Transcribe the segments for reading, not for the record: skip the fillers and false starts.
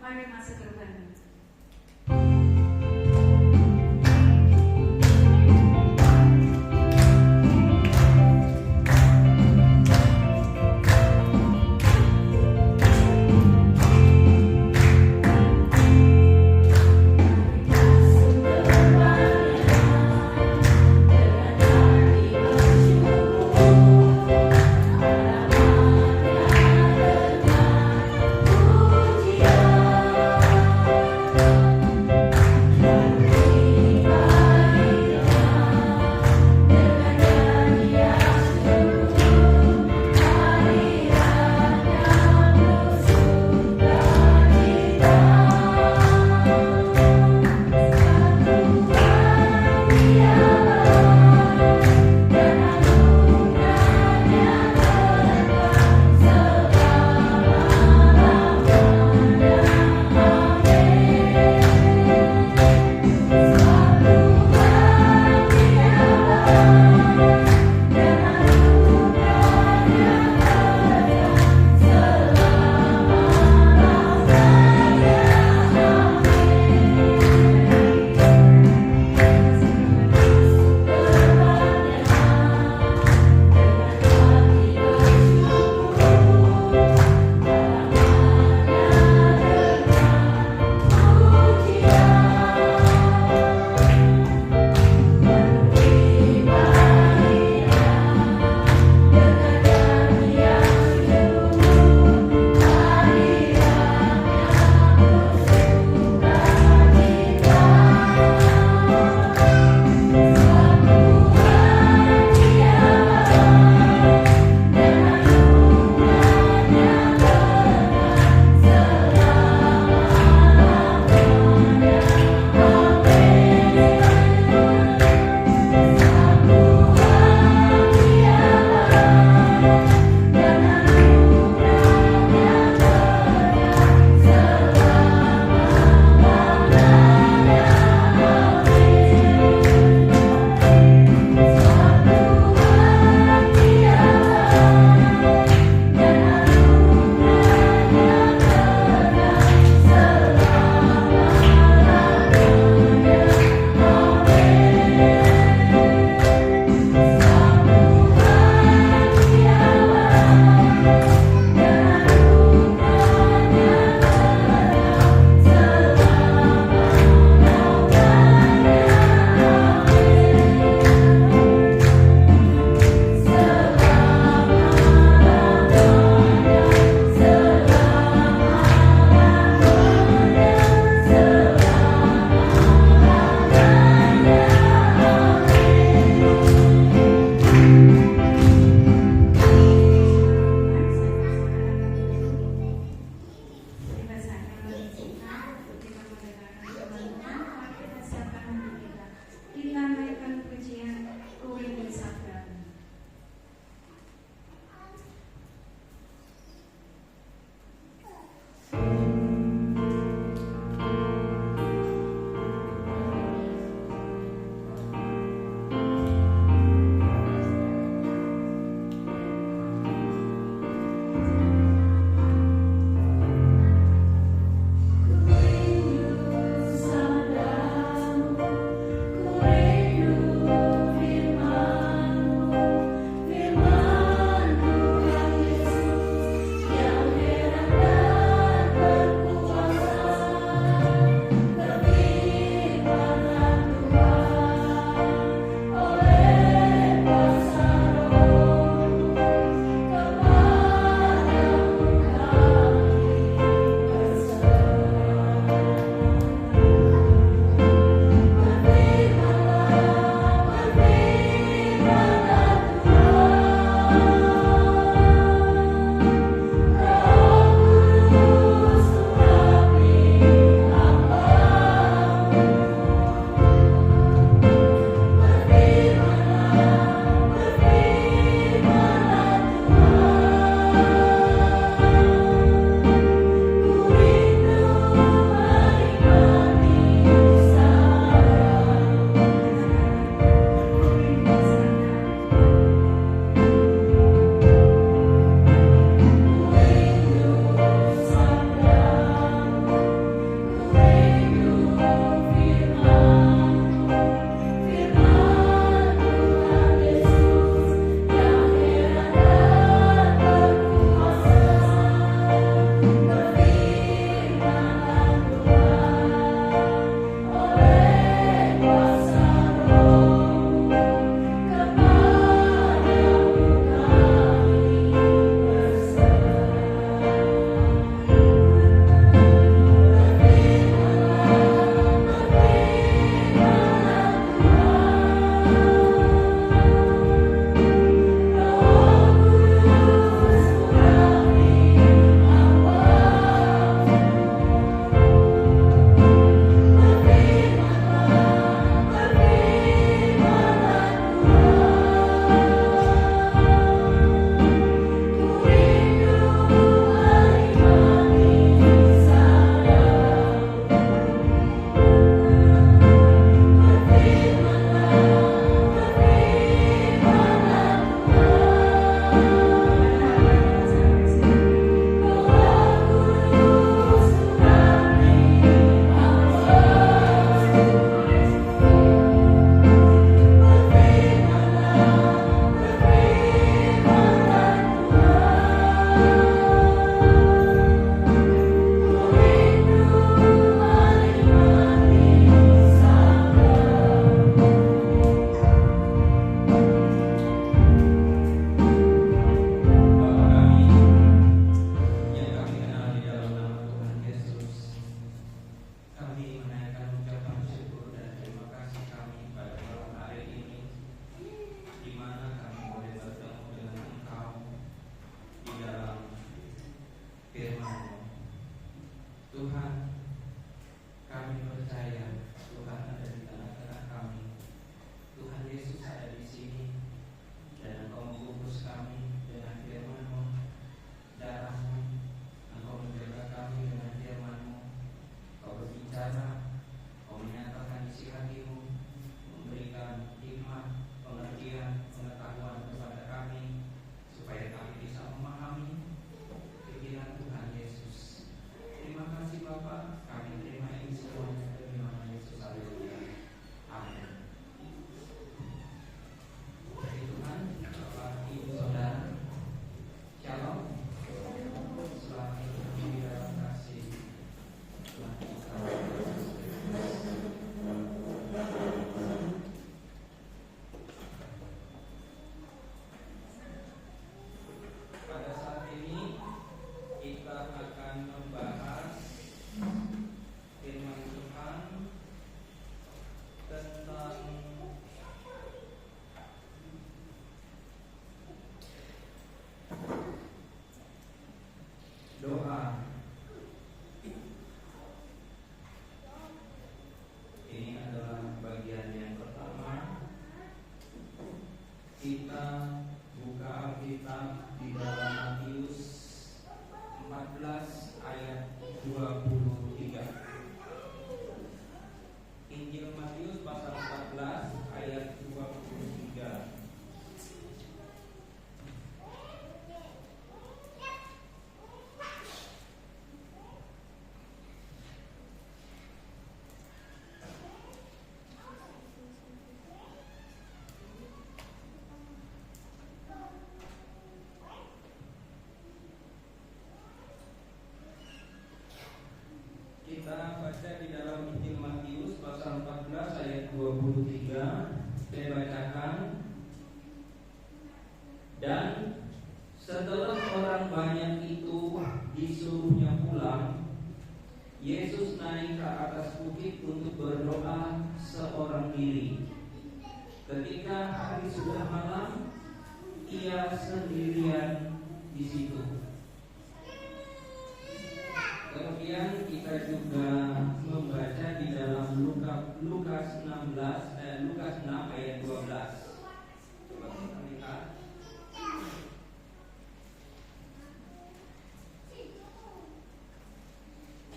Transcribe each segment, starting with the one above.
Mari masuk ke rumah. baca di dalam Injil Matius pasal 14 ayat 23. Saya bacakan. Dan setelah orang banyak itu disuruhnya pulang, Yesus naik ke atas bukit untuk berdoa seorang diri. Ketika hari sudah malam, ia sendirian di situ. Kemudian kita juga membaca di dalam Lukas 6 ayat 12. Coba kita lihat.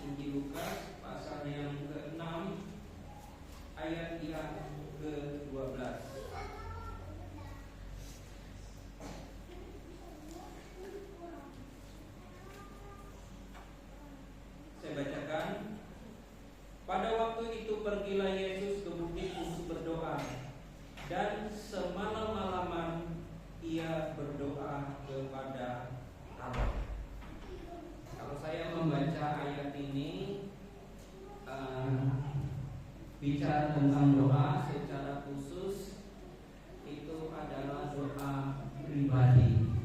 Injil Lukas pasal yang ke-6 ayat yang ke-12. Saya bacakan. Pada waktu itu pergilah Yesus ke bukit untuk berdoa, dan semalam-malaman ia berdoa kepada Allah. Kalau saya membaca ayat ini bicara tentang doa secara khusus, itu adalah doa pribadi.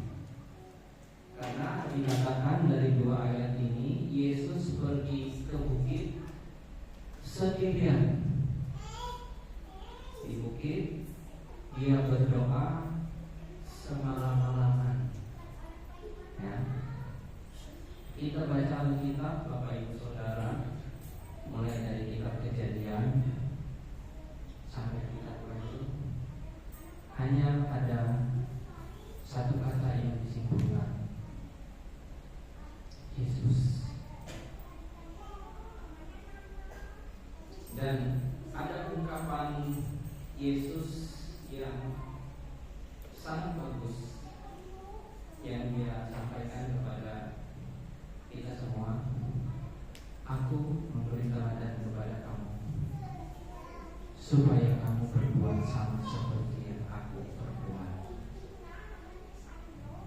Karena dikatakan dari dua ayat ini, Yesus pergi ke bukit sendirian. Di bukit dia berdoa semalam-malaman. Ya. Kita baca Alkitab, Bapak Ibu Saudara, mulai dari kitab Kejadian sampai kitab Wahyu, hanya ada satu kata yang disimpulkan: Yesus. Dan ada ungkapan Yesus yang sangat bagus yang dia sampaikan kepada kita semua. Aku memberi teladan kepada kamu supaya kamu berbuat sama seperti yang aku perbuat.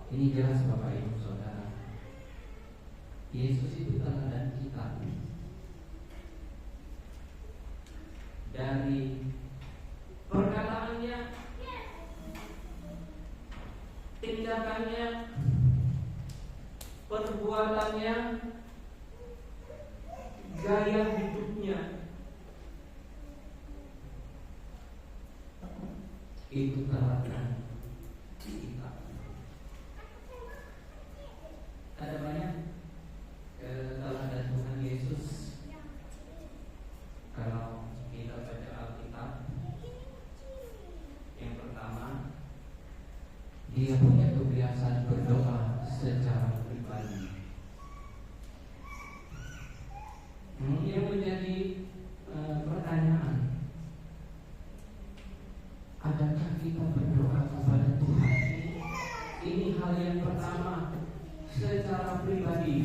Ini jelas Bapak Ibu Saudara, Yesus itu teladan kita. Dari perkataannya, tindakannya, perbuatannya, gaya hidupnya, itu teladan kita. Ada banyak teladan Tuhan Yesus. Kalau kita baca Alkitab, yang pertama, dia punya kebiasaan berdoa secara pribadi. Yang menjadi pertanyaan, adakah kita berdoa kepada Tuhan? Ini hal yang pertama, secara pribadi.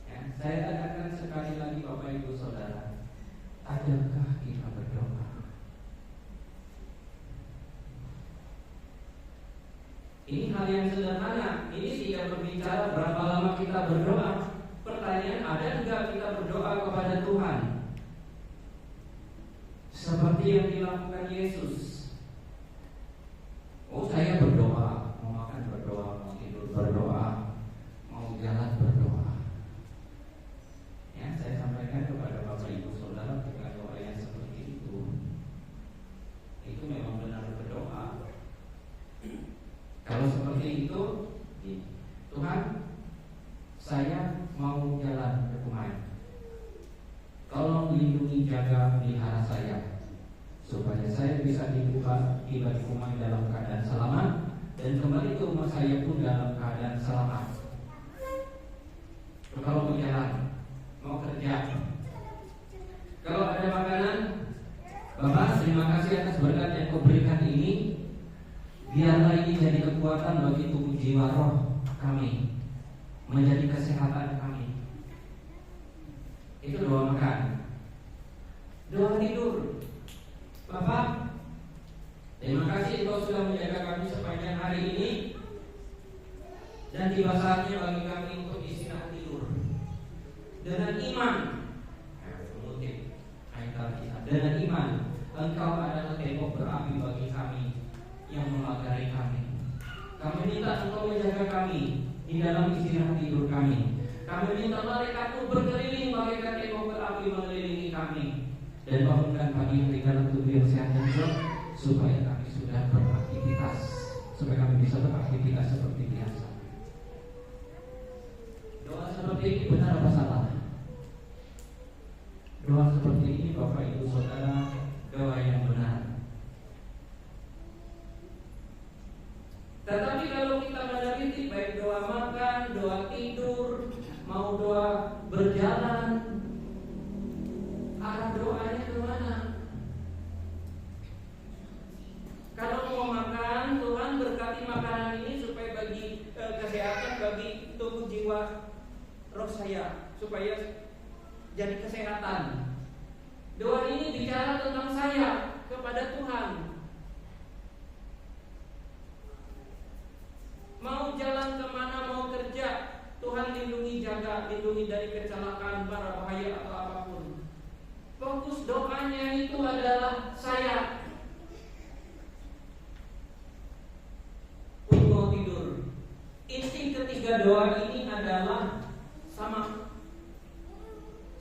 Ya, saya katakan sekali lagi Bapak Ibu Saudara, adakah kita berdoa? Ini hal yang sederhana. Ini tidak berbicara berapa lama kita berdoa. Pertanyaan, ada enggak kita berdoa kepada Tuhan seperti yang dilakukan Yesus? Oh, saya berdoa, mau makan berdoa, mau tidur berdoa, mau jalan berdoa. Ya, saya sampaikan kepada Bapak Ibu Saudara, jika doa yang seperti itu memang benar berdoa. Kalau seperti itu, Tuhan, saya mau jalan ke Kumai. Tolong lindungi, jaga, pelihara saya, supaya saya bisa tiba di Kumai dalam keadaan selamat, dan kembali ke rumah saya pun dalam keadaan selamat. Kalau mau jalan, mau kerja, kalau ada makanan, Bapak, terima kasih atas berkat yang kau berikan ini. Biarlah ini jadi kekuatan bagi tubuh jiwa roh kami, menjadi kesehatan kami. Itu doa makan. Doa tidur, Bapak, terima kasih Engkau sudah menjaga kami sepanjang hari ini, dan tiba saatnya bagi kami untuk istirahat tidur. Dengan iman dengan iman, Engkau adalah tembok berapi bagi kami yang memagari kami. Kami minta Engkau menjaga kami di dalam istirahat tidur kami. Kami minta malaikatmu berkeliling bagaikan tembok berapi mengelilingi kami, dan bangunkan pagi hari dalam tubuh yang sehat dan kuat, supaya kami sudah beraktivitas, supaya kami bisa beraktivitas seperti biasa. Doa seperti ini benar apa salah? Doa seperti ini Bapak Ibu Saudara, doa yang benar. Tetapi kalau kita meneliti baik doa makan, doa tidur, mau doa berjalan, arah doanya kemana? Kalau mau makan, Tuhan berkati makanan ini supaya bagi kesehatan bagi tubuh jiwa roh saya, supaya jadi kesehatan. Doa ini bicara tentang saya kepada Tuhan. Mau jalan kemana, mau kerja, Tuhan lindungi, jaga, lindungi dari kecelakaan, bara bahaya atau apapun. Fokus doanya itu adalah saya. Mau tidur. Inti ketiga doa ini adalah sama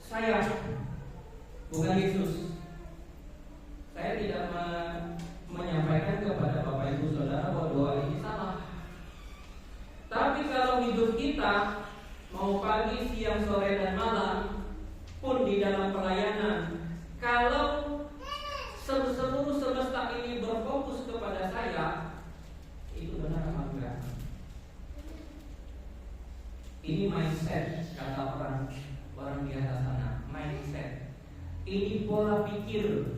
saya, bukan Yesus. Saya tidak menyampaikan kepada Bapak Ibu Saudara bahwa doa ini salah. Tapi kalau hidup kita mau pagi, siang, sore, dan malam pun di dalam pelayanan, kalau seluruh semesta ini berfokus kepada saya, itu benar apa enggak? Ini mindset, kata orang di atas sana. Mindset. Ini pola pikir.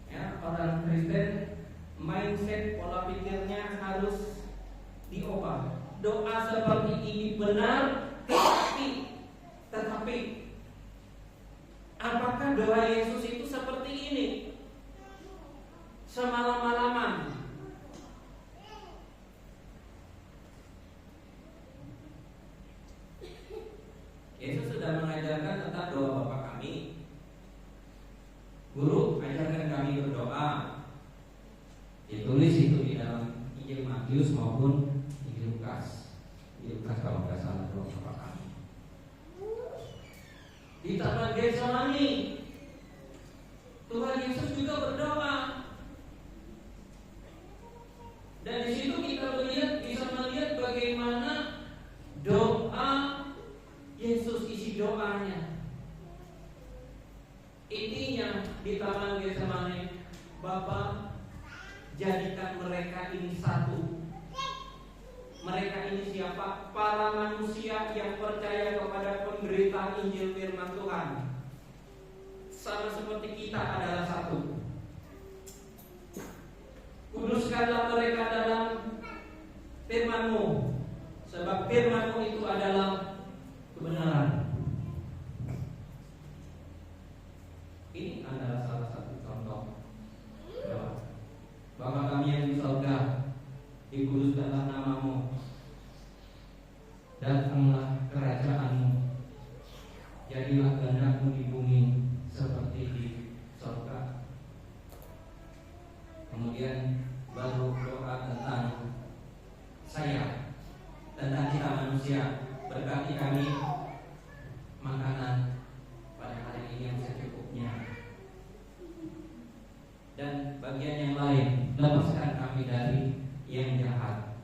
Ya, orang Kristen mindset, pola pikirnya harus diubah. Doa seperti ini benar, tetapi apakah doa Yesus itu seperti ini? Semalam-malaman. Yesus sudah mengajarkan tentang doa Bapa kami. Guru, ajarkan kami berdoa. Ditulis itu di dalam Injil Matius maupun Injil Lukas. Injil Lukas kalau nggak salah doa Bapa kami. Di Taman Getsemani, Tuhan Yesus juga berdoa. Dan di situ kita bisa melihat bagaimana doa Yesus, isi doanya. Intinya di Taman Getsemani, Bapa, jadikan mereka ini satu. Mereka ini siapa? Para manusia yang percaya kepada pemberitaan Injil firman Tuhan. Sama seperti kita adalah satu. Kuduskanlah mereka dalam firman-Mu, sebab firman-Mu itu adalah kebenaran. Ini adalah salah satu contoh doa. Bapa kami yang di surga, dikuduskanlah nama-Mu, datanglah kerajaan-Mu, jadilah kehendak-Mu di bumi seperti di surga. Kemudian baru doa tentang saya, tentang kita manusia. Berkati kami makanan pada hari ini yang secukupnya, dan bagian yang lain lepaskan kami dari yang jahat.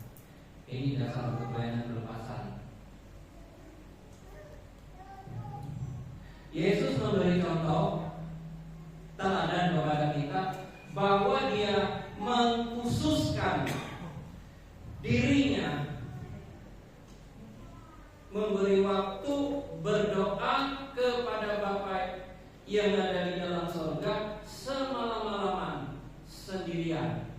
Ini dasar untuk pelayanan pelepasan. Yesus memberi contoh teladan kepada kita bahwa Dia mengkhususkan dirinya, memberi waktu berdoa kepada Bapa yang ada di dalam surga semalam-malaman sendirian.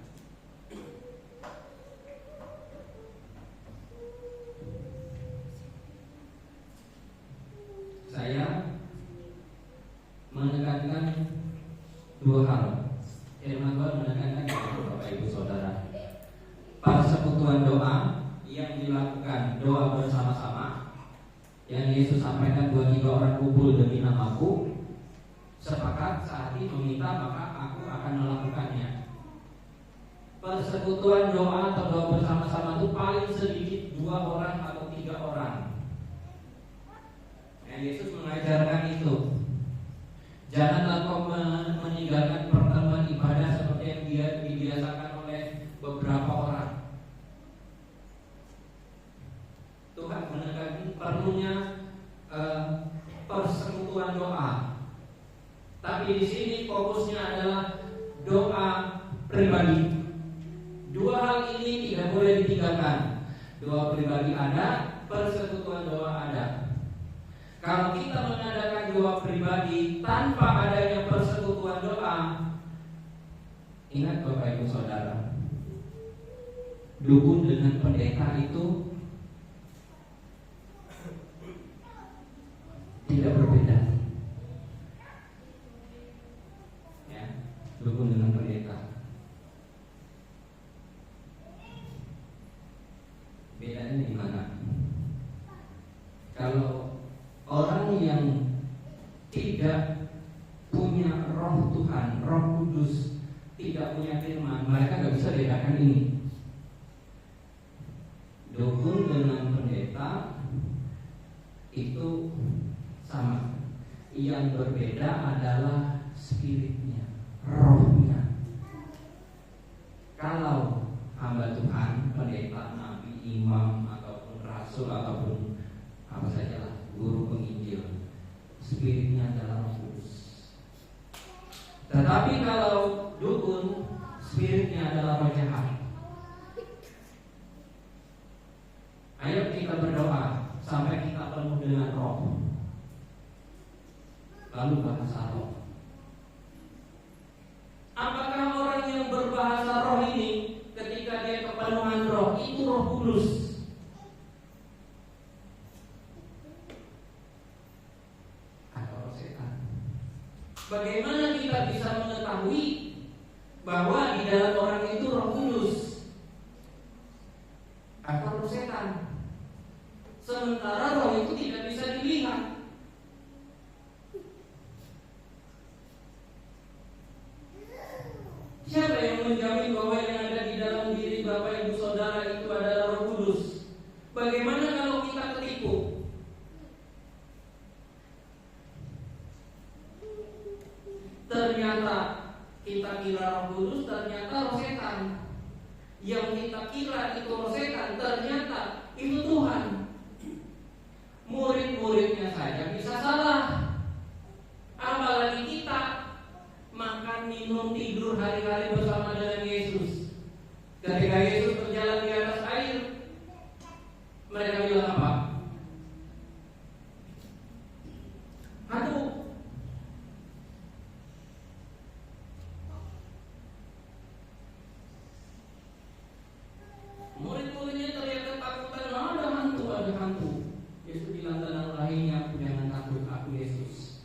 Saya menekankan dua hal. Firman Tuhan menekankan kepada Bapak Ibu Saudara, persekutuan doa yang dilakukan, doa bersama-sama yang Yesus sampaikan, 2-3 orang kumpul demi namaku, sepakat sehati meminta, maka aku akan melakukannya. Persekutuan doa atau doa bersama-sama itu paling sedikit 2 orang atau 3 orang. Nah, Yesus mengajarkan itu. Janganlah kau meninggalkan pertemuan ibadah seperti yang dia dibiasakan oleh beberapa orang. Tuhan menekankan perlunya persekutuan doa. Tapi di sini fokusnya adalah doa pribadi. 2 hal ini tidak boleh ditinggalkan. Doa pribadi ada, persekutuan doa ada. Kalau kita mengadakan doa pribadi tanpa adanya persekutuan doa, ingat Bapak Ibu Saudara, dukun dengan pendeta itu tidak berbeda. Ya, dukun dengan pendeta. Bedanya di mana? Kalau orang yang tidak punya Roh Tuhan, Roh Kudus, tidak punya firman, mereka nggak bisa bedakan ini. Dukun dengan pendeta itu sama. Yang berbeda adalah spiritnya, rohnya. Kalau hamba Tuhan, pendeta, nabi, imam, ataupun rasul, ataupun apa sajalah, guru penginjil, spiritnya adalah Roh Kudus. Tetapi kalau dukun, spiritnya adalah roh jahat. Ayo kita berdoa sampai kita penuh dengan roh, lalu bahasa roh. Apakah orang yang berbahasa roh ini ketika dia kepenuhan roh itu Roh Kudus? Atau roh setan? Bagaimana kita bisa mengetahui bahwa di dalam orang itu Roh Kudus atau roh setan? Sementara roh itu tidak bisa dilihat. Siapa yang menjamin bahwa yang ada di dalam diri Bapak Ibu Saudara itu adalah Roh Kudus? Bagaimana kalau kita ketipu? Ternyata kita kira Roh Kudus, ternyata roh setan. Yang kita kira itu roh setan, ternyata itu Tuhan. Murid-muridnya saja bisa salah, apalagi kita makan, minum, tidur hari-hari bersama dengan Yesus. Ketika Yesus berjalan di atas air, mereka bilang apa? Hantu. Murid-muridnya teriak ketakutan, ada hantu, ada hantu. Yesus bilang, tenang lahirnya, aku jangan takut, aku Yesus.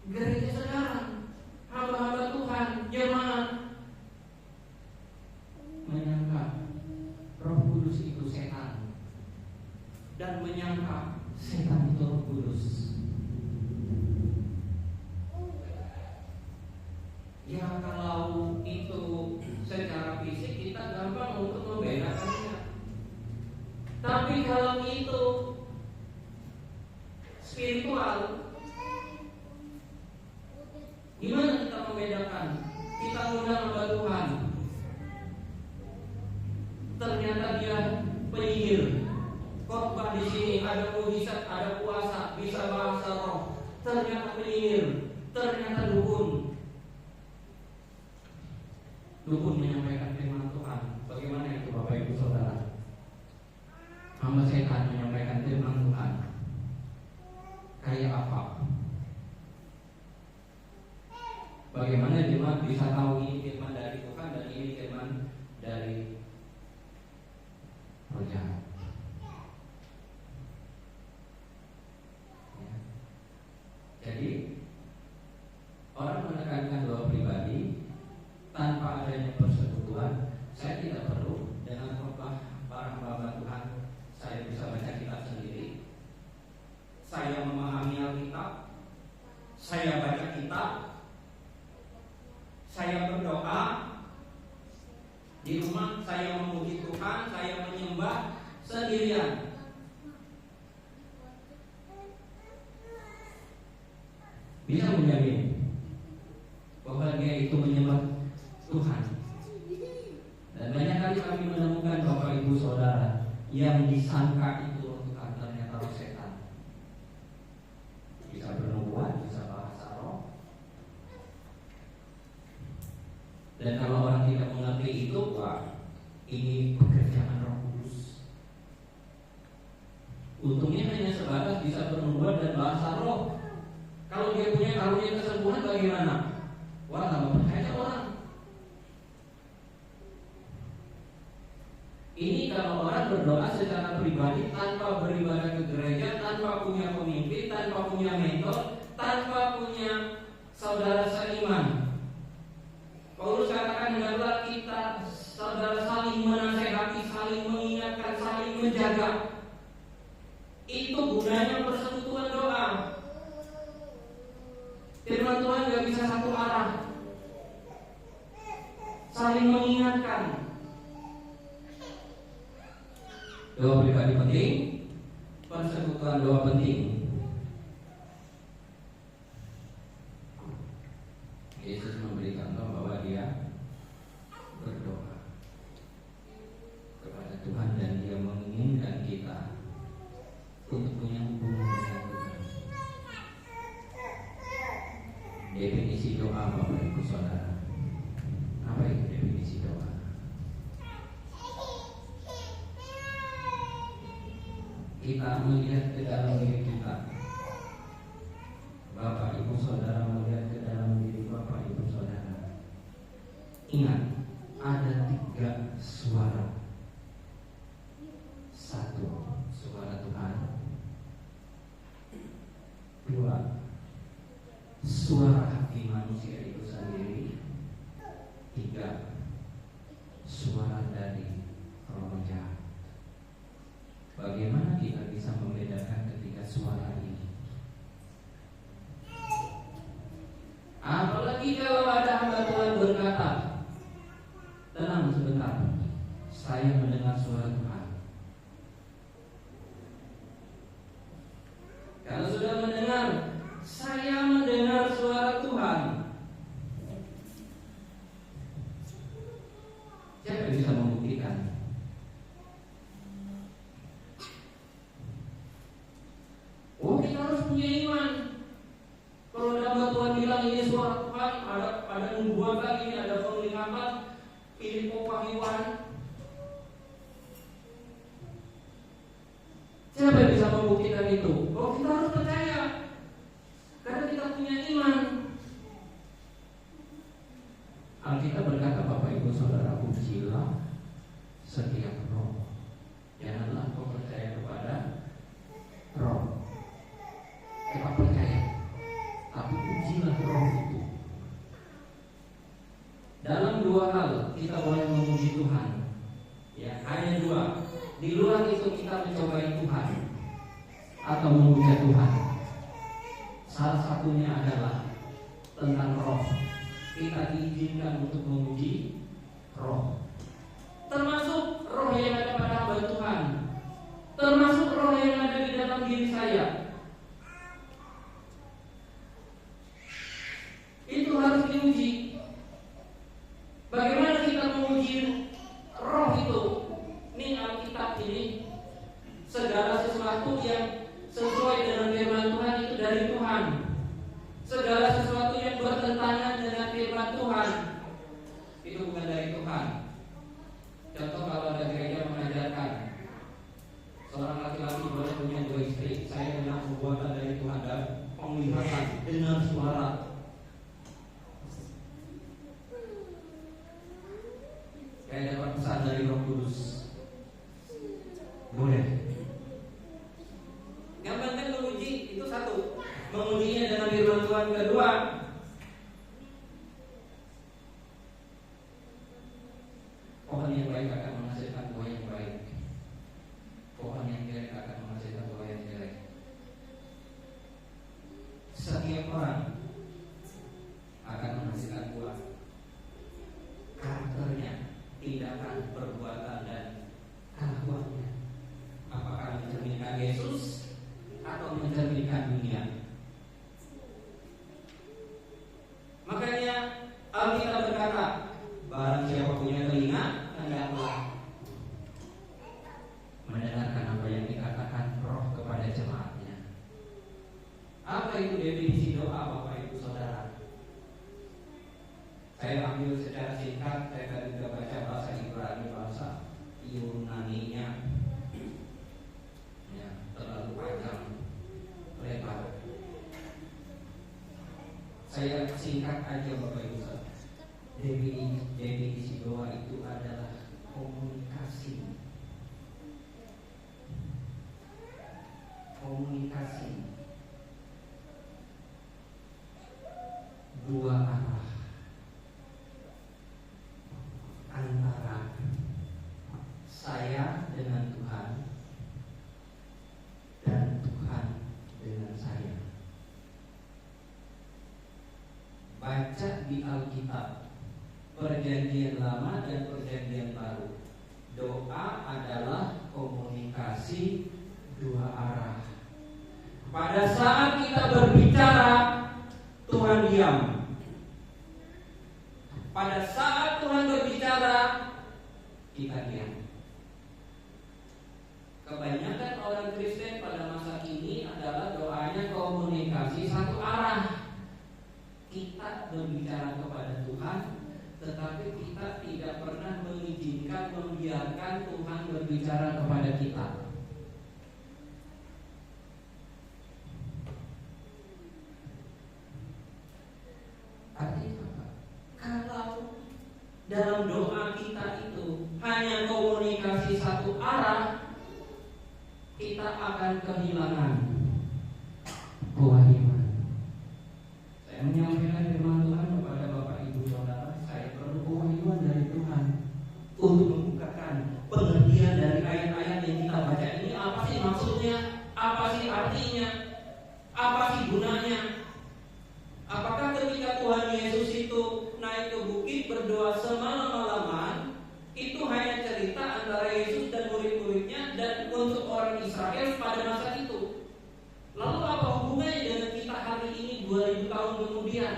Gereja sekarang, hamba-hamba Tuhan, jemaat menyangka Roh Kudus itu setan, dan menyangka setan itu Roh Kudus. Ya kalau itu secara fisik kita gampang untuk membedakannya. Tapi kalau itu spiritual, gimana kita membedakan? Kita undang hamba Tuhan, ternyata dia penyihir. Khotbah di sini ada mujizat, ada puasa, bisa bahasa roh. Ternyata penyihir, ternyata dukun. Dukun menyampaikan firman Tuhan. Bagaimana itu Bapak Ibu Saudara? Hamba setan menyampaikan firman Tuhan. Kayak apa? Bagaimana jemaat bisa tahu ini firman dari Tuhan dan ini firman dari roh jahat? Ya. Jadi orang menekankan doa pribadi tanpa adanya persekutuan. Saya tidak perlu dengan khotbah para hamba Tuhan. Saya bisa baca kitab sendiri. Saya memahami Alkitab. saya baca kitab, saya berdoa di rumah, saya memuji Tuhan, saya menyembah sendirian. Bisa menjamin bahwa dia itu menyembah Tuhan. Dan banyak kali kami menemukan Bapak Ibu Saudara yang disangka itu Tuhan, ternyata setan. Bisa bernubuat, bisa bahasa roh. Dan kalau orang tidak mengerti itu, wah, ini pekerjaan Roh Kudus. Untungnya hanya sebatas bisa bernubuat dan bahasa roh. Kalau dia punya karunia kesembuhan bagaimana? Wah, tambah percaya orang. Ini kalau orang berdoa secara pribadi tanpa beribadah ke gereja, tanpa punya pemimpin, tanpa punya mentor, tanpa punya saudara seiman. Paulus katakan hendaklah kita saudara saling menasehati, saling mengingatkan, saling menjaga. Itu gunanya persekutuan doa. Firman Tuhan gak bisa satu arah. Saling mengingatkan. Doa pribadi penting, persekutuan doa penting. Yesus memberi contoh bahwa dia berdoa kepada Tuhan dan dia menginginkan kita untuk punya hubungan dengan Tuhan. Definisi doa Bapak Ibu Saudara, apa itu definisi doa? Kita melihat ke dalam diri kita. Bapak Ibu Saudara melihat ke dalam diri Bapak Ibu Saudara. Ingat, ada 3 suara. 1, suara Tuhan. 2, suara hati manusia itu sendiri. 3, suara dari roh jahat. Bagaimana kita bisa membedakan ketiga suara ini? Apalagi kalau ada hamba Tuhan berkata, tenang sebentar, saya mendengar suara Tuhan. Kalau sudah mendengar, saya mendengar suara Tuhan. Siapa yang bisa membuktikan? Oh, kita harus punya iman. Kalau ada hamba Tuhan bilang ini suara Tuhan, ada nubuatan, ini ada penglihatan, ini pewahyuan. Siapa yang bisa membuktikan itu? Oh, kita harus percaya, karena kita punya iman. Alkitab berkata, Bapak Ibu Saudara, ujilah setiap roh. Janganlah kau percaya kepada roh. Kita percaya, tapi ujilah roh itu. Dalam 2 hal kita boleh memuji Tuhan. Ya, hanya 2. Di luar itu kita mencobai Tuhan atau memuja Tuhan. Salah satunya adalah tentang roh. Kita diizinkan untuk memuji roh, termasuk roh yang ada pada hamba Tuhan, termasuk roh yang ada di dalam diri saya. Itu harus diuji. Bagaimana kita menguji roh itu? Ini Alkitab ini, segala sesuatu yang sesuai dengan firman Tuhan itu dari Tuhan. Segala sesuatu yang bertentangan dengan firman Tuhan itu bukan dari Tuhan. Contoh, kalau ada gereja mengajarkan seorang laki-laki boleh punya 2 istri, saya dengar perbuatan dari Tuhan dan penglihatan, dengar suara. Kayak dapat pesan dari Roh Kudus. Boleh. Yang penting menguji itu 1. Mengujinya dengan firman Tuhan. 2, pohon yang baik akan menghasilkan buah yang baik. Pohon yang jelek akan menghasilkan buah yang jelek. Setiap orang dunia. Makanya Alkitab berkata, barang siapa punya telinga, hendaklah mendengarkan apa yang dikatakan Roh kepada jemaatnya. Apa itu definisi doa, Bapak Ibu Saudara? Saya ambil secara singkat, saya tadi sudah baca bahasa Ibrani, bahasa Yunani-nya. Ya, terlalu panjang, lebar. Saya singkat aja Bapak Ibu Saudara. Definisi doa itu adalah komunikasi. Komunikasi dua arah antara saya dengan Tuhan dan Tuhan dengan saya. Baca di Alkitab Perjanjian Lama dan Perjanjian Baru, doa adalah komunikasi dua arah. Pada saat kita berbicara, Tuhan diam. Pada saat Tuhan berbicara, kita diam. Kebanyakan orang Kristen pada masa ini adalah doanya komunikasi satu arah. Kita berbicara kepada Tuhan, tetapi kita tidak pernah mengizinkan, membiarkan Tuhan berbicara kepada kita. Artinya apa? Kalau dalam doa kita itu hanya komunikasi satu arah, kita akan kehilangan kewajiban. Saya menyampaikan firman Tuhan kepada Bapak Ibu Saudara, saya perlu kewajiban dari Tuhan untuk membukakan pengertian dari ayat-ayat yang kita baca ini. Apa sih maksudnya? Apa sih artinya? Apa sih gunanya? Apakah ketika Tuhan Yesus itu naik ke bukit berdoa semalam-malaman, itu hanya cerita antara Yesus dan murid-muridnya dan untuk orang Israel pada masa itu? Lalu apa hubungannya dengan kita hari ini 2000 tahun kemudian?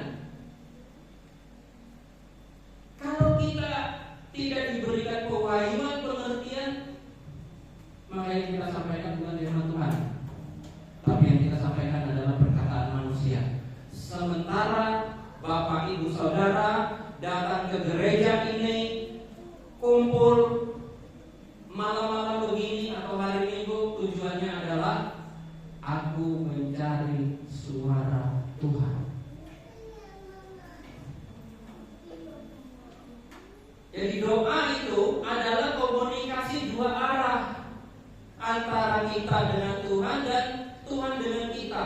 Kalau kita tidak diberikan kewajiban pengertian, maka yang kita sampaikan bukan firman Tuhan, tapi yang kita sampaikan adalah perkataan manusia. Sementara Bapak Ibu Saudara datang ke gereja ini, kumpul malam-malam begini atau hari Minggu, tujuannya adalah aku mencari suara Tuhan. Jadi doa itu adalah komunikasi dua arah antara kita dengan Tuhan dan Tuhan dengan kita.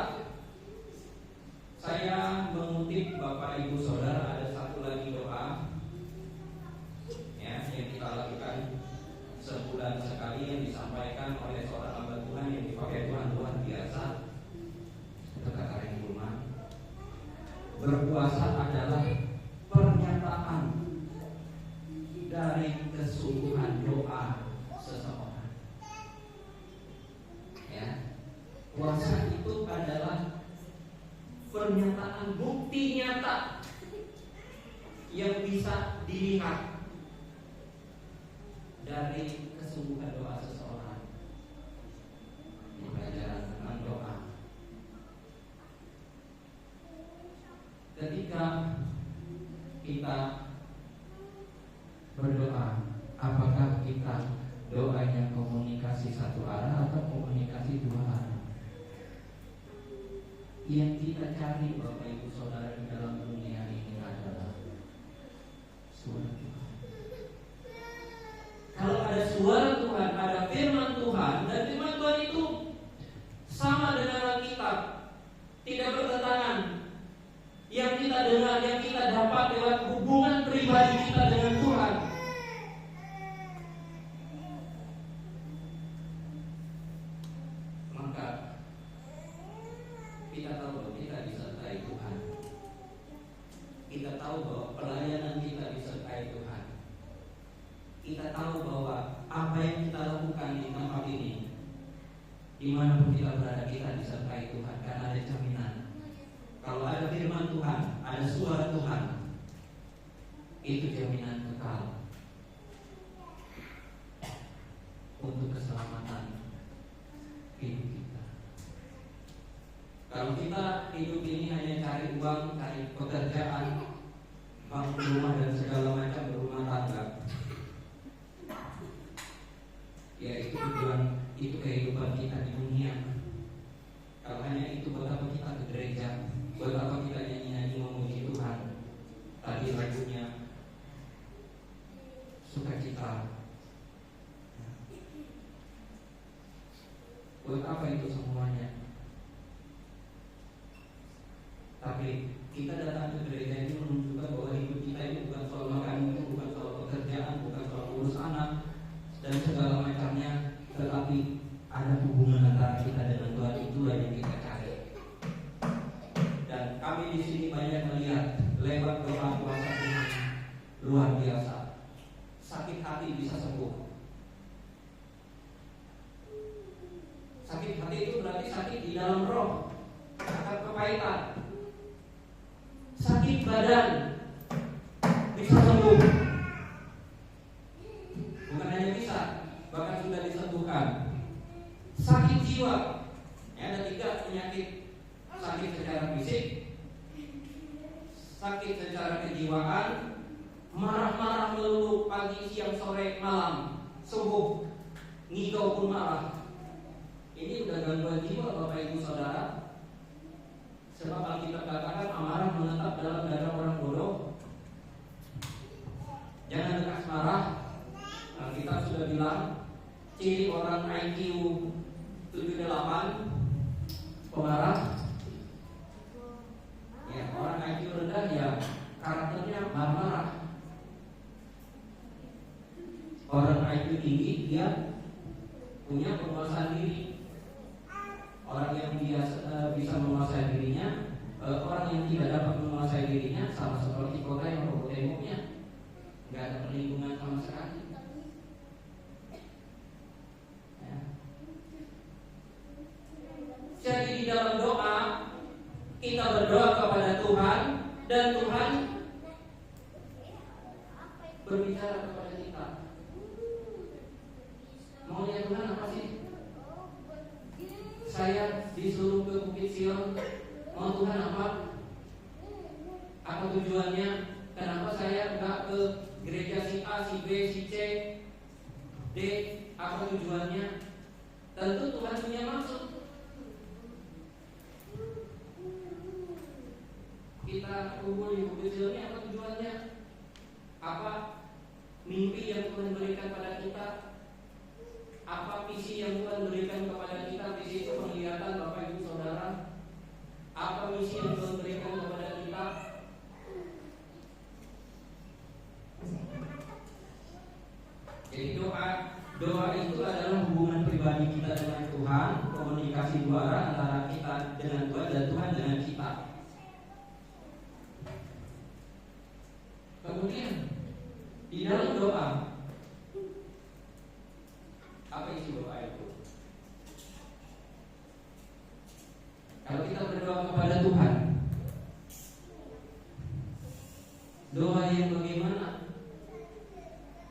Saya mengutip Bapak Ibu Saudara, ada satu lagi doa ya, yang kita lakukan sebulan sekali, yang disampaikan oleh seorang hamba Tuhan yang dipakai Tuhan luar biasa. Itu kata Ren Bulman, berpuasa adalah pernyataan dari kesungguhan doa seseorang. Ya, puasa itu adalah pernyataan bukti nyata yang bisa dilihat dari kesungguhan doa seseorang. Ini pelajaran tentang doa. Ketika kita berdoa, apakah kita doanya komunikasi satu arah atau komunikasi dua arah? Yang kita cari Bapak Ibu Saudara di dalam dunia ini adalah suara Tuhan. Kalau ada suara Tuhan, ada firman Tuhan, dan firman Tuhan itu sama dengan Alkitab, tidak bertentangan. Yang kita dengar, yang kita dapat lewat hubungan pribadi kita dengan Tuhan. Maka kita tahu bahwa kita disertai Tuhan. Kita tahu bahwa pelayanan kita disertai Tuhan. Kita tahu bahwa apa yang kita lakukan di tempat ini Dimanapun kita berada, kita disertai Tuhan karena ada jaminan. Kalau ada firman Tuhan, ada suara Tuhan, itu jaminan kekal untuk keselamatan hidup kita. Kalau kita hidup ini hanya cari uang, cari pekerjaan, bangun rumah dan segala macam berumah tangga, ya itu tujuan, itu kehidupan kita di dunia. Kalau hanya itu, buat apa kita ke gereja? Buat apa kita nyanyi-nyanyi memuji Tuhan? Tadi lagunya sukacita. Buat apa itu semuanya? Tapi kita datang ke gereja ini menunjukkan bahwa hidup kita ini bukan soal makan, bukan soal pekerjaan, bukan soal urus anak dan segala macamnya, tetapi ada hubungan antara kita dengan Tuhan. Itulah yang kita cari. Dan kami di sini banyak melihat lewat doa kuasa Tuhan luar biasa. Sakit hati bisa sembuh. Sakit hati itu berarti sakit di dalam roh, akar kepahitan. Sakit badan bisa sembuh. Bukan hanya bisa, bahkan sudah disembuhkan. Sakit jiwa, ya, ada 3 penyakit: sakit secara fisik, sakit secara kejiwaan, marah-marah melulu pagi, siang, sore, malam, subuh, ngigau pun marah. Ini udah gangguan jiwa, Bapak Ibu Saudara. Sebab Alkitab katakan amarah menetap dalam dada orang bodoh. Jangan lekas marah. Alkitab sudah bilang ciri orang IQ 78 pemarah. Ya, orang IQ rendah ya karakternya marah-marah. Orang IQ tinggi dia punya penguasaan diri. Orang yang bisa menguasai dirinya, orang yang tidak dapat menguasai dirinya sama seperti kota yang roboh temboknya, nggak ada perlindungan sama sekali. Ya. Jadi di dalam doa kita berdoa kepada Tuhan dan Tuhan berbicara kepada kita. Maunya Tuhan apa sih? Saya disuruh ke Bukit Sion, mau Tuhan apa? Apa tujuannya? Kenapa saya enggak ke gereja si A, si B, si C, D? Apa tujuannya? Tentu Tuhan punya maksud. Kita kumpul di Bukit Sion ini apa tujuannya? Apa mimpi yang Tuhan berikan pada kita? Apa misi yang Tuhan berikan kepada kita? Misi itu penglihatan, Bapak Ibu Saudara. Apa misi yang Tuhan berikan kepada kita? Jadi doa itu adalah hubungan pribadi kita dengan Tuhan, komunikasi suara antara kita dengan Tuhan dan Tuhan dengan kita. Kemudian di dalam doa, apa isi doa itu? Kalau kita berdoa kepada Tuhan, doa yang bagaimana?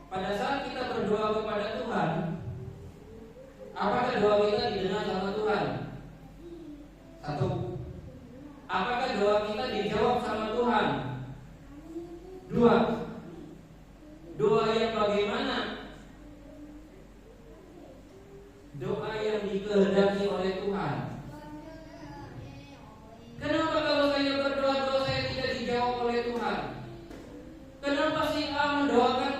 Pada saat kita berdoa kepada Tuhan, apakah doa kita didengar sama Tuhan? 1. Apakah doa kita dijawab sama Tuhan? 2. Doa yang bagaimana? Doa yang dikehendaki oleh Tuhan. Kenapa kalau saya berdoa, doa saya tidak dijawab oleh Tuhan? Kenapa si A mendoakan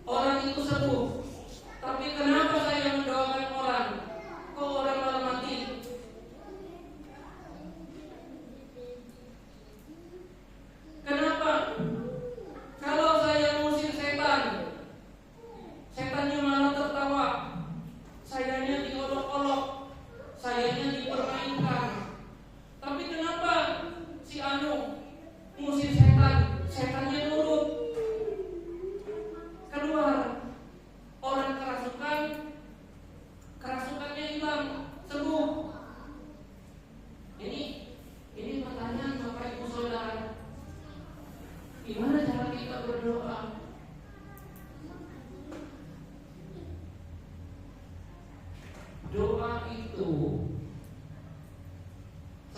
orang itu sembuh, tapi kenapa saya mendoakan orang, kok orang malah mati? Kenapa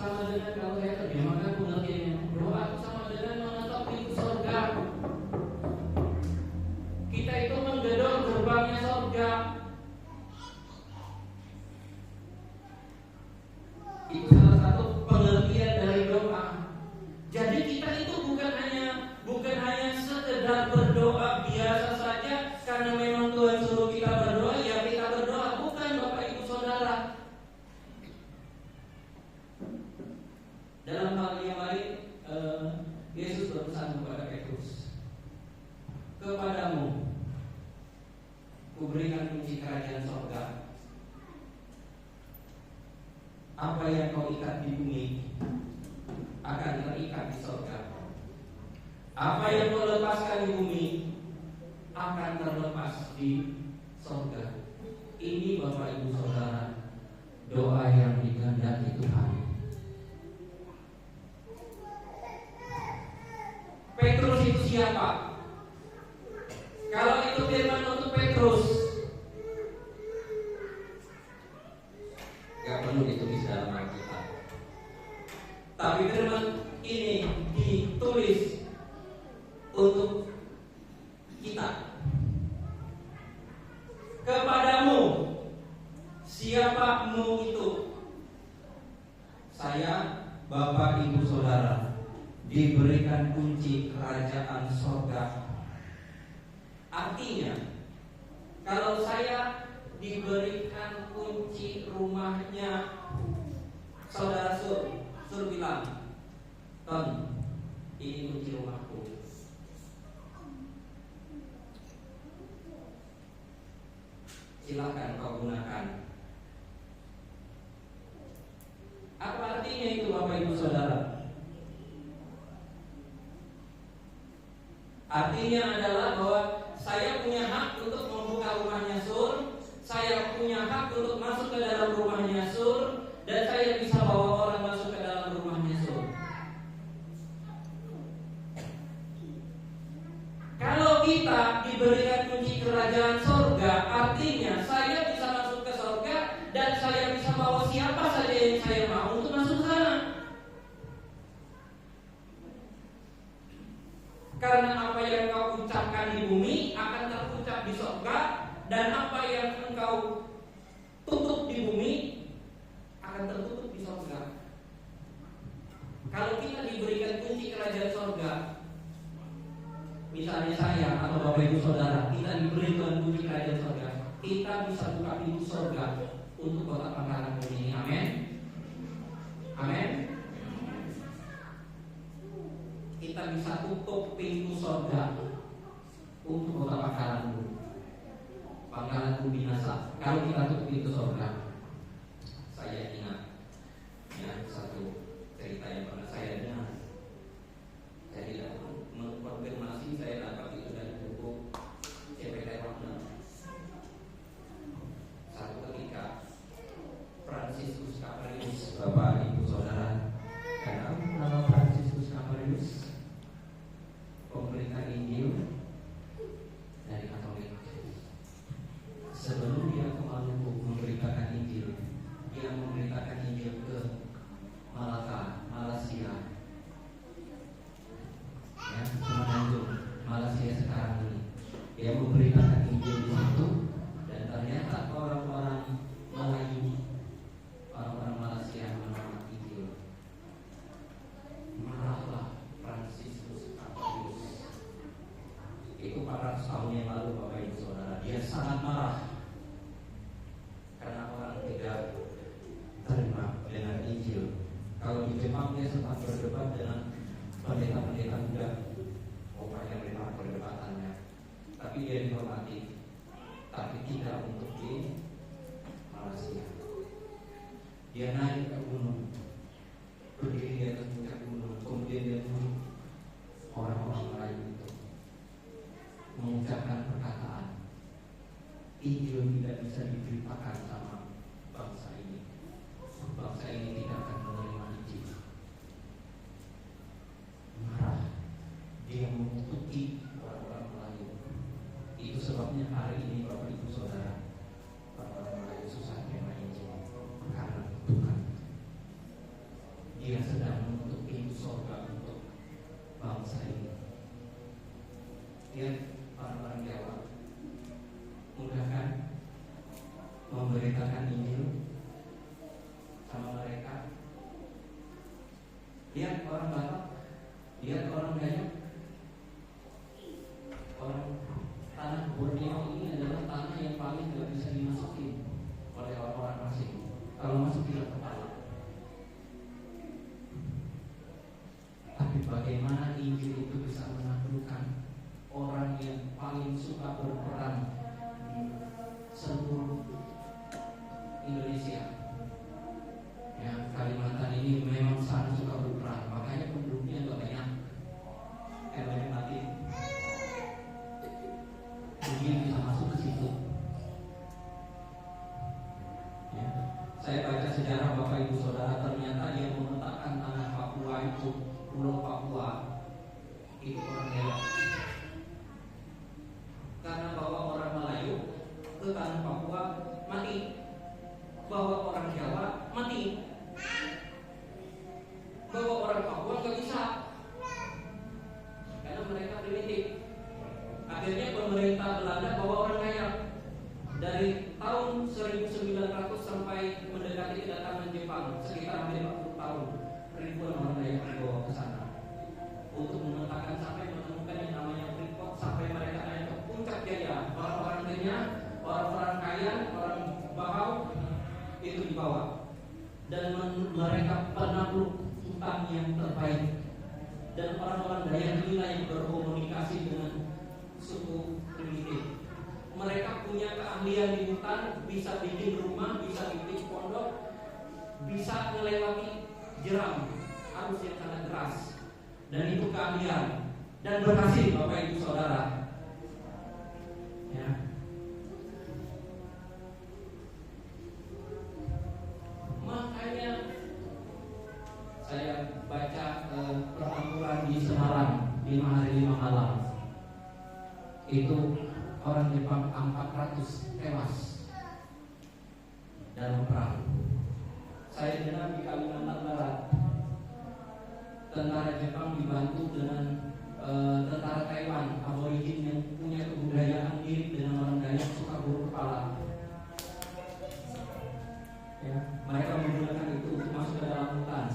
sama dengan, kalau saya terjemahkan pengertiannya, doa itu sama dengan mengetok pintu surga. Kita itu menggedor gerbangnya surga. Itu salah satu pengertian dari doa. Jadi kita itu bukan hanya sekedar berdoa biasa saja karena memang Tuhan suruh kita berdoa, ya kita berdoa. Bukan, Bapak Ibu Saudara. Dalam hal yang lain, Yesus berpesan kepada Petrus, kepadamu kuberikan kunci kerajaan surga. Apa yang kau ikat di bumi akan terikat di surga. Apa yang kau lepaskan di bumi akan terlepas di surga. Ini Bapak Ibu Saudara, doa yang dikehendaki Tuhan. Petrus itu siapa? Kalau itu firman untuk Petrus, gak perlu ditulis dalam Alkitab. Tapi firman ini ditulis untuk kita. Kepadamu, siapa mu itu? Saya, Bapak Ibu Saudara, diberikan kunci kerajaan surga. Artinya, kalau saya diberikan kunci rumahnya saudara Sur bilang, Ton, ini kunci rumahku. Silakan kau gunakan. Apa artinya itu, Bapak Ibu Saudara? Artinya adalah bahwa saya punya hak untuk membuka rumahnya Sur, saya punya hak untuk masuk ke dalam rumahnya Sur, dan saya bisa bawa orang masuk ke dalam rumahnya Sur. Kalau kita diberikan kunci kerajaan surga, artinya saya bisa masuk ke surga dan saya bisa bawa siapa saja yang saya mau untuk masuk ke sana. Karena apa yang kau ucapkan di bumi akan terucap di surga, dan apa yang engkau tutup di bumi akan tertutup di surga. Kalau kita diberikan kunci kerajaan surga, misalnya saya atau Bapak Ibu Saudara, kita diberikan kunci kerajaan surga, kita bisa buka pintu surga untuk kota Pangkalan Bumi ini. Amin. Amin. Kita bisa tutup pintu surga untuk kota Pangkalan Bumi. Pangkalan Bumi binasa. Kalau kita tutup pintu surga, saya ingat ya satu cerita yang pernah saya dengar. Saya tidak mengkonfirmasi, saya dapat itu dari buku CPT Wagner. Satu ketika Fransiskus Caprarius, Bapak Ibu Saudara, kenal nama Fransiskus Caprarius? Pemberita Injil dari Katolik. Sebelum dia ke Maluku memberitakan Injil, dia memberitakan Injil ke Malaysia, ya, Semenanjung, Malaysia sekarang ini. Dia memberitakan Injil di situ, dan ternyata orang-orang Melayu, orang-orang Malaysia menolak Injil. Marahlah Fransiskus Caprarius. Itu 400 tahun yang lalu, Bapak Ibu Saudara. Dia sangat marah karena orang tidak terima dengan Injil. Kalau di Jepang dia sempat berdebat dengan pendeta-pendeta muda. Pokoknya memang perdebatannya, tapi dia dihormati. Tapi tidak untuk di Malaysia. Dia naik ke gunung, berdiri di atas puncak gunung, kemudian dia duduk. Orang-orang Melayu itu mengucapkan perkataan, Injil tidak bisa diberitakan sama bangsa ini. Bangsa ini tidak akan menerima Injil. Marah, dia mengutuki orang-orang Melayu. Itu sebabnya hari ini Bapak Ibu Saudara, orang-orang Melayu susah terima Injil karena kutukan. Dia sedang menutup pintu surga untuk bangsa ini. Lihat orang-orang Jawa, mudah kan memberitakan Injil sama mereka. Lihat orang Batak, lihat orang Dayak, orang tanah Borneo ini adalah tanah yang paling tidak bisa dimasuki oleh orang-orang asing. Kalau masuk tidak kepala. Tapi bagaimana Injil itu bisa menaklukkan orang yang paling suka berperang di seluruh Indonesia? Ya, Kalimantan ini memang sangat suka berperang, makanya penduduknya nggak banyak. Banyak mati. Injil bisa masuk ke situ. Ya. Saya baca sejarah Bapak Ibu Saudara, ternyata yang memetakkan tanah Papua itu, Pulau Papua, itu orang Dayak. Karena bawa orang Melayu ke tanah Papua mati, bawa orang Jawa mati, bawa orang Papua nggak bisa, karena mereka primitif. Akhirnya pemerintah Belanda bawa orang Dayak. Dari tahun 1900 sampai mendekati kedatangan Jepang, sekitar hampir 40 tahun, ribuan orang Dayak dibawa ke sana untuk memetakan sampai menemukan yang namanya Freeport, sampai mereka naik ke puncak jaya. Orang-orang kaya, orang-orang kaya, orang Bahau itu dibawa, dan mereka penakluk hutan yang terbaik. Dan orang-orang Dayak inilah yang berkomunikasi dengan suku primitif. Mereka punya keahlian di hutan, bisa bikin rumah, bisa bikin pondok, bisa melewati jeram arus yang sangat deras. Dan itu keahlian, dan berhasil Bapak Ibu Saudara. Ya. Makanya saya baca pertempuran di Semarang 5 hari 5 malam. Itu orang Jepang 400 tewas dalam perang. Saya dengar di Kalimantan Barat, tentara Jepang dibantu dengan tentara Taiwan, aborigin yang punya kebudayaan mirip dengan orang Dayak, suka buruk kepala. Ya, mereka menggunakan itu untuk masuk ke dalam hutan.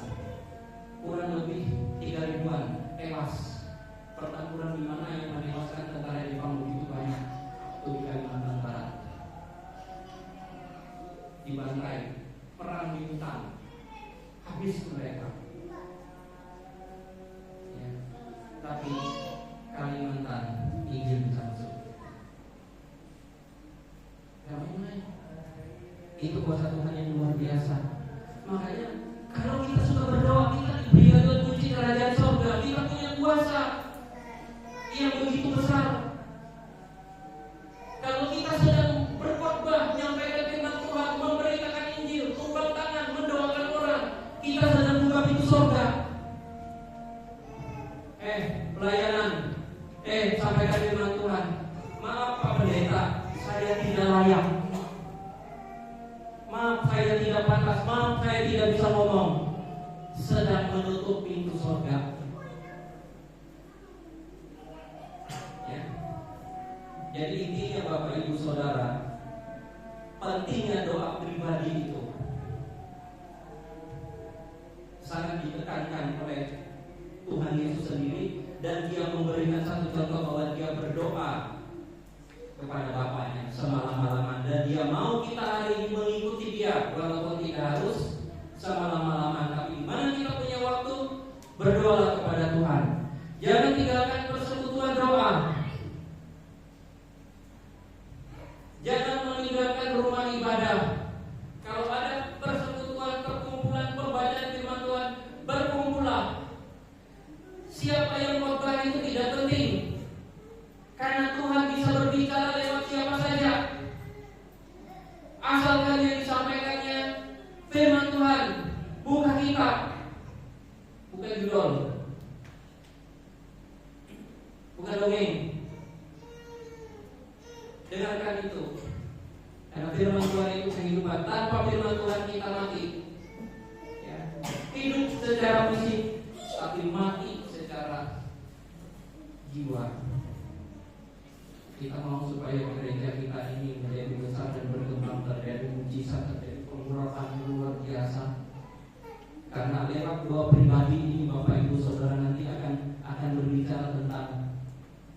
Kurang lebih 3 ribuan tewas. Pertempuran di mana yang menewaskan tentara Jepang begitu banyak? Itu di Kalimantan Barat. Dibantai, perang di hutan, habis mereka. Ya. Tapi Kalimantan Injil bisa masuk. Bagaimana? Itu kuasa Tuhan yang luar biasa. Makanya kalau kita suka berdoa, kita diberi kunci kerajaan surga. Kita punya kuasa yang begitu besar. Kalau kita sedang berkhotbah, menyampaikan firman Tuhan, memberitakan Injil, tumpang tangan, mendoakan orang, kita sedang buka pintu surga. Pelayanan, sampaikan firman Tuhan. Maaf Pak Pendeta, saya tidak layak. Maaf saya tidak pantas, maaf saya tidak bisa ngomong. Sedang menutup pintu surga. Jadi intinya Bapak Ibu Saudara, pentingnya doa pribadi itu sangat ditekankan oleh Tuhan Yesus sendiri, dan Dia memberikan satu contoh bahwa Dia berdoa kepada Bapaknya semalam-malaman, dan Dia mau kita hari ini mengikuti Dia walaupun tidak harus semalam-malaman, tapi mana kita punya waktu, berdoalah kepada Tuhan. Jangan tinggalkan persekutuan doa. Jangan meninggalkan rumah ibadah. Kalau ada persekutuan, perkumpulan, pembacaan firman Tuhan, berkumpullah. Siapa yang khotbah itu tidak penting, karena Tuhan bisa berbicara lewat siapa saja, asalkan yang disampaikannya firman Tuhan, bukan kitab, bukan judul, bukan dongeng. Dengarkan itu, karena firman Tuhan itu kehidupan. Tanpa firman Tuhan kita mati. Ya. Hidup secara fisik, tapi mati secara jiwa. Kita mau supaya gereja kita ini menjadi besar dan berkembang, terjadi mujizat, terjadi pengurapan luar biasa. Karena lewat dua pribadi ini Bapak Ibu Saudara nanti akan berbicara tentang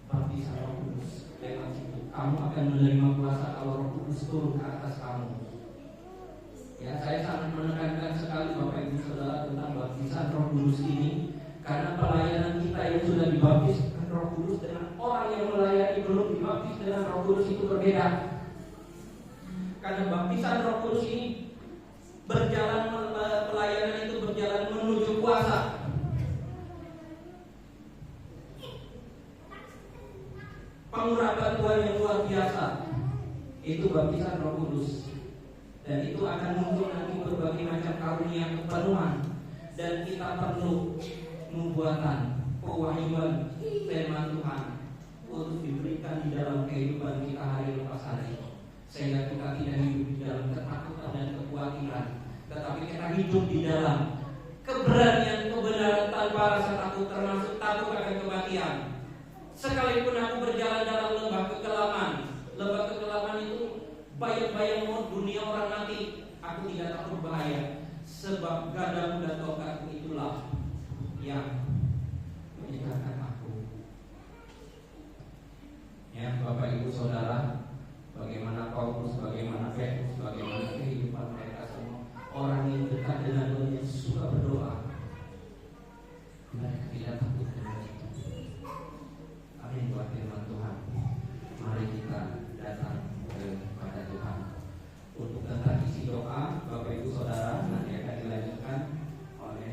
baptisan Roh Kudus. Lewat itu kamu akan menerima kuasa kalau Roh Kudus turun ke atas kamu. Ya, saya sangat menekankan sekali Bapak Ibu Saudara tentang baptisan Roh Kudus ini, karena pelayanan kita yang sudah dibaptis Roh Kudus dengan orang yang melayani belum dibaptis dengan Roh Kudus itu berbeda. Karena baptisan Roh Kudus ini pelayanan itu berjalan menuju kuasa. Pengurapan Tuhan yang luar biasa, itu baptisan Roh Kudus. Dan itu akan muncul nanti berbagai macam karunia kepenuhan. Dan kita perlu nubuatan, pewahyuan firman Tuhan untuk diberikan di dalam kehidupan kita hari lepas hari, sehingga kita tidak hidup di dalam ketakutan dan kekhawatiran, tetapi kita hidup di dalam keberanian, kebenaran tanpa rasa takut, termasuk takut akan kematian. Sekalipun aku berjalan dalam lembah kekelaman itu bayang-bayang maut, dunia orang mati, aku tidak takut bahaya, sebab gadamu dan tongkatku itulah yang menyegarkan aku. Ya, Bapak Ibu Saudara, bagaimana Paulus, bagaimana Petrus, bagaimana kehidupan mereka semua, orang yang dekat dengan Tuhan, yang suka berdoa, mereka tidak takut dengan itu. Amin. Buat firman Tuhan, mari kita datang kepada Tuhan. Untuk tentang isi doa Bapak Ibu Saudara nanti akan dilanjutkan oleh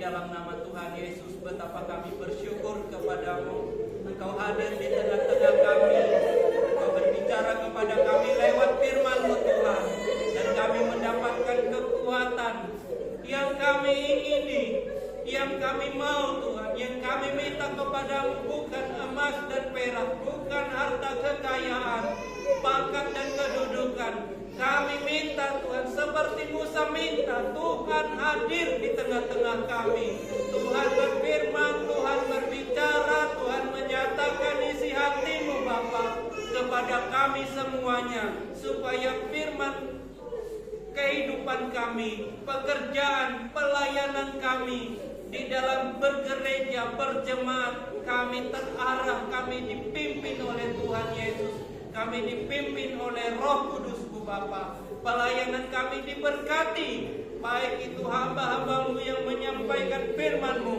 dalam nama Tuhan Yesus, betapa kami bersyukur kepadamu. Engkau hadir di tengah-tengah kami. Engkau berbicara kepada kami lewat firman-Mu Tuhan. Dan kami mendapatkan kekuatan yang kami ingini, yang kami mau Tuhan. Yang kami minta kepadamu bukan emas dan perak, bukan harta kekayaan, pangkat dan kedudukan. Kami minta Tuhan, seperti Musa minta, Tuhan hadir di tengah-tengah kami. Tuhan berfirman, Tuhan berbicara, Tuhan menyatakan isi hati-Mu Bapa kepada kami semuanya, supaya firman kehidupan kami, pekerjaan, pelayanan kami di dalam bergereja, berjemaat, kami terarah, kami dipimpin oleh Tuhan Yesus, kami dipimpin oleh Roh Kudus-Mu Bapa. Pelayanan kami diberkati, baik itu hamba-hamba-Mu yang menyampaikan firman-Mu,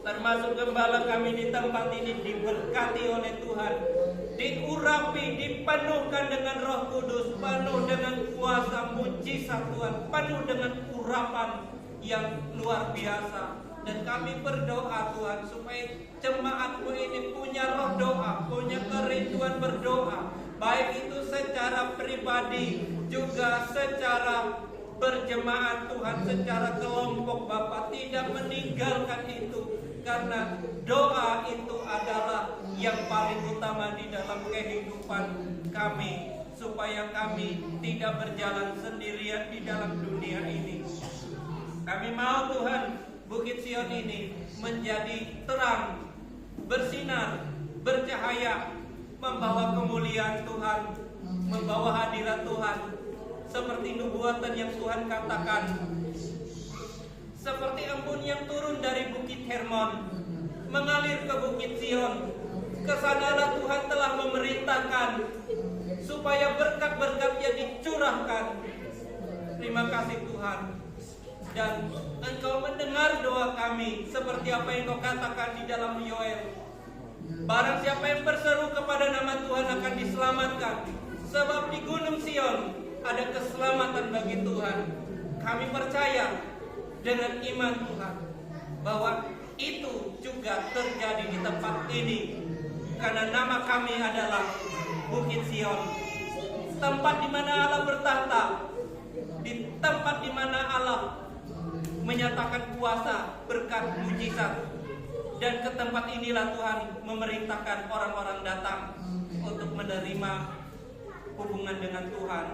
termasuk gembala kami di tempat ini diberkati oleh Tuhan, diurapi, dipenuhkan dengan Roh Kudus, penuh dengan kuasa mujizat Tuhan, penuh dengan urapan yang luar biasa. Dan kami berdoa Tuhan, supaya jemaat-Mu ini punya roh doa, punya kerinduan berdoa, baik itu secara pribadi juga secara berjemaat Tuhan, secara kelompok Bapa, tidak meninggalkan itu. Karena doa itu adalah yang paling utama di dalam kehidupan kami, supaya kami tidak berjalan sendirian di dalam dunia ini. Kami mau Tuhan, Bukit Sion ini menjadi terang, bersinar, bercahaya, membawa kemuliaan Tuhan, membawa hadirat Tuhan, seperti nubuatan yang Tuhan katakan, seperti embun yang turun dari Bukit Hermon, mengalir ke Bukit Sion. Kesanalah Tuhan telah memerintahkan supaya berkat-berkat-Nya dicurahkan. Terima kasih Tuhan. Dan Engkau mendengar doa kami, seperti apa yang Engkau katakan di dalam Yoel. Barang siapa yang berseru kepada nama Tuhan akan diselamatkan. Sebab di Gunung Sion ada keselamatan bagi Tuhan. Kami percaya dengan iman Tuhan bahwa itu juga terjadi di tempat ini. Karena nama kami adalah Bukit Sion, tempat di mana Allah bertahta, di tempat di mana Allah menyatakan kuasa, berkat, mujizat. Dan ke tempat inilah Tuhan memerintahkan orang-orang datang untuk menerima hubungan dengan Tuhan,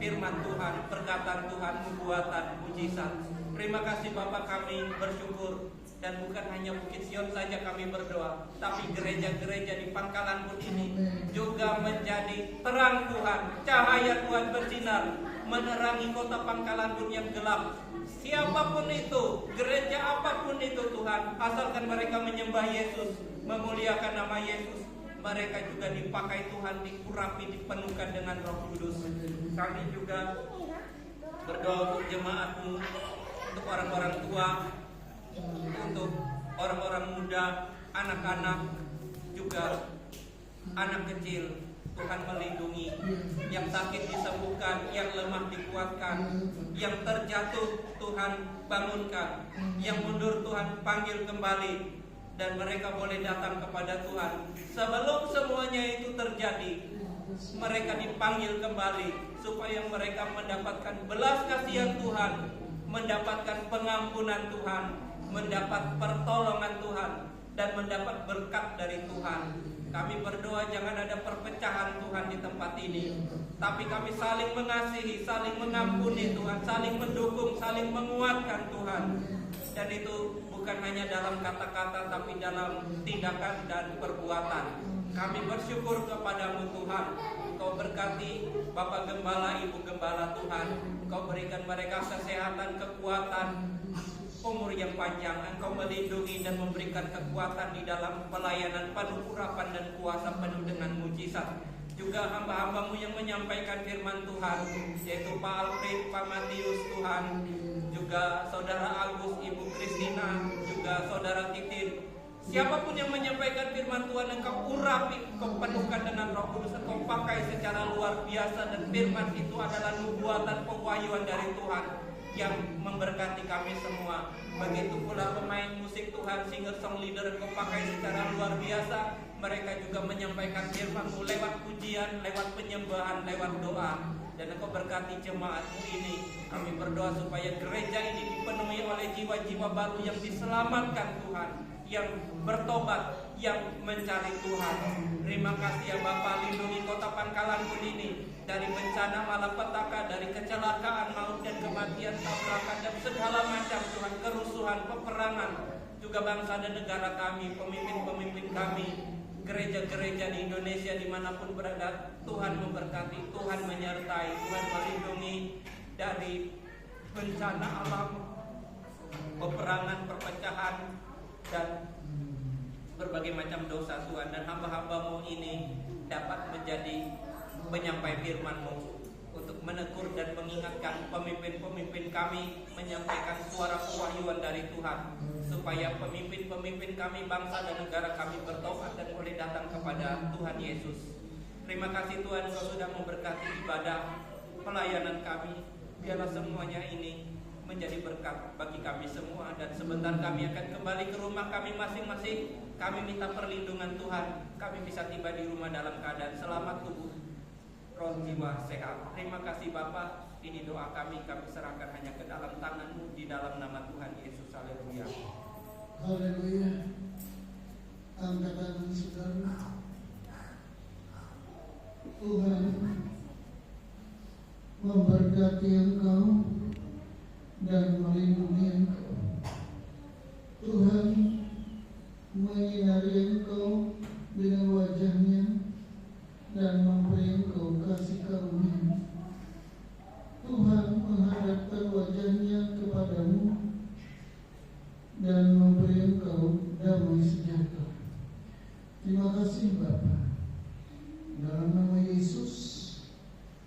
firman Tuhan, perkataan Tuhan, nubuatan, mujizat. Terima kasih Bapa, kami bersyukur. Dan bukan hanya Bukit Sion saja kami berdoa, tapi gereja-gereja di Pangkalan Bun ini juga menjadi terang Tuhan, cahaya Tuhan bersinar, menerangi kota Pangkalan Bun yang gelap. Siapapun itu, gereja apapun itu Tuhan, asalkan mereka menyembah Yesus, memuliakan nama Yesus, mereka juga dipakai Tuhan, diurapi, dipenuhkan dengan Roh Kudus. Kami juga berdoa untuk jemaat-Mu, untuk orang-orang tua, untuk orang-orang muda, anak-anak, juga anak kecil. Tuhan melindungi, yang sakit disembuhkan, yang lemah dikuatkan, yang terjatuh Tuhan bangunkan, yang mundur Tuhan panggil kembali, dan mereka boleh datang kepada Tuhan. Sebelum semuanya itu terjadi, mereka dipanggil kembali supaya mereka mendapatkan belas kasihan Tuhan, mendapatkan pengampunan Tuhan, mendapat pertolongan Tuhan, dan mendapat berkat dari Tuhan. Kami berdoa jangan ada perpecahan Tuhan di tempat ini, tapi kami saling mengasihi, saling mengampuni Tuhan, saling mendukung, saling menguatkan Tuhan. Dan itu bukan hanya dalam kata-kata, tapi dalam tindakan dan perbuatan. Kami bersyukur kepadamu Tuhan. Engkau berkati Bapak Gembala, Ibu Gembala Tuhan. Engkau berikan mereka kesehatan, kekuatan, umur yang panjang. Engkau melindungi dan memberikan kekuatan di dalam pelayanan penuh urapan dan kuasa, penuh dengan mujizat. Juga hamba-hamba-Mu yang menyampaikan firman Tuhan, yaitu Pak Alfred, Pak Matius Tuhan, juga Saudara Agus, Ibu Kristina, juga Saudara Titin. Siapapun yang menyampaikan firman Tuhan, Engkau urapi, Engkau penuhkan dengan Roh Kudus, Engkau pakai secara luar biasa. Dan firman itu adalah nubuatan pewahyuan dari Tuhan. yang memberkati kami semua. Begitu pula pemain musik Tuhan, singer song leader Engkau pakai secara luar biasa. Mereka juga menyampaikan firman-Mu lewat pujian, lewat penyembahan, lewat doa. Dan Engkau berkati jemaat-Mu ini. Kami berdoa supaya gereja ini dipenuhi oleh jiwa-jiwa baru yang diselamatkan Tuhan, yang bertobat, yang mencari Tuhan. Terima kasih ya Bapa, lindungi kota Pangkalan Bun ini dari bencana malapetaka, dari kecelakaan, maut dan kematian, tabrakan dan segala macam Tuhan, kerusuhan, peperangan, juga bangsa dan negara kami, pemimpin-pemimpin kami, gereja-gereja di Indonesia dimanapun berada. Tuhan memberkati, Tuhan menyertai, Tuhan melindungi dari bencana alam, peperangan, perpecahan, dan berbagai macam dosa Tuhan. Dan hamba-hamba-Mu ini dapat menjadi penyampai firman-Mu untuk menegur dan mengingatkan pemimpin-pemimpin kami, menyampaikan suara kewahyuan dari Tuhan, supaya pemimpin-pemimpin kami, bangsa dan negara kami bertobat dan boleh datang kepada Tuhan Yesus. Terima kasih Tuhan, Engkau sudah memberkati ibadah pelayanan kami. Biarlah semuanya ini menjadi berkat bagi kami semua. Dan sebentar kami akan kembali ke rumah kami masing-masing. Kami minta perlindungan Tuhan, kami bisa tiba di rumah dalam keadaan selamat, tubuh, roh, jiwa sehat. Terima kasih Bapa. Ini doa kami serahkan hanya ke dalam tangan-Mu, di dalam nama Tuhan Yesus. Haleluya. Haleluya. Angkat tangan saudara. Tuhan memberkati engkau dan melindungi engkau. Tuhan menyinari engkau dengan wajah-Nya dan memberi engkau kasih karunia. Tuhan menghadapkan wajah-Nya kepadamu dan memberi engkau damai sejahtera. Terima kasih Bapa. Dalam nama Yesus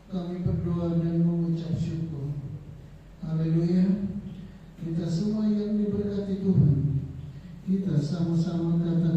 kami berdoa dan mengucap syukur. Haleluya. Kita semua yang diberkati Tuhan, kita sama-sama katakan